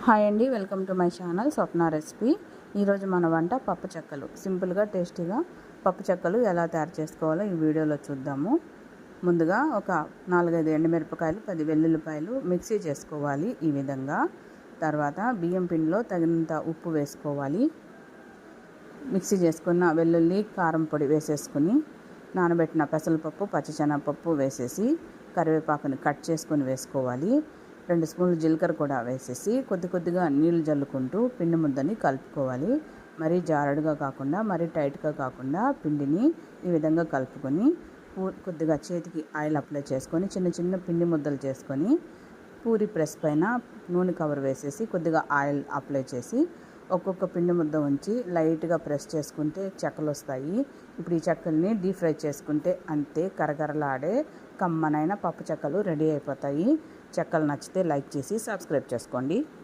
Hi అండి, welcome to my channel Swapna recipe. ఈరోజు మన వంట పప్పు చెక్కలు. సింపుల్గా టేస్టీగా పప్పు చెక్కలు ఎలా తయారు చేసుకోవాలో ఈ వీడియోలో చూద్దాము. ముందుగా ఒక 4-5 ఎండుమిరపకాయలు, 10 వెల్లుల్లిపాయలు మిక్సీ చేసుకోవాలి ఈ విధంగా. తర్వాత బియ్యం పిండిలో తగినంత ఉప్పు వేసుకోవాలి. మిక్సీ చేసుకున్న వెల్లుల్లి, కారం పొడి వేసేసుకుని నానబెట్టిన పెసరపప్పు, పచ్చిశనగపప్పు వేసేసి కరివేపాకుని కట్ చేసుకొని వేసుకోవాలి. 2 స్పూన్లు జీలకర్ర కూడా వేసేసి కొద్దిగా నీళ్లు జల్లుకుంటూ పిండి ముద్దని కలుపుకోవాలి. మరీ జారుడుగా కాకుండా మరీ టైట్గా కాకుండా పిండిని ఈ విధంగా కలుపుకొని కొద్దిగా చేతికి ఆయిల్ అప్లై చేసుకొని చిన్న పిండి ముద్దలు చేసుకొని పూరి ప్రెస్ పైన నూనె కవర్ వేసేసి కొద్దిగా ఆయిల్ అప్లై చేసి ఒక్కొక్క పిండి ముద్ద ఉంచి లైట్గా ప్రెస్ చేసుకుంటే చెక్కలు వస్తాయి. ఇప్పుడు ఈ చెక్కల్ని డీప్ ఫ్రై చేసుకుంటే అంతే, కరకరలాడే కమ్మనైన పప్పు చెక్కలు రెడీ అయిపోతాయి. చెక్కలు నచ్చితే లైక్ చేసి సబ్స్క్రైబ్ చేసుకోండి.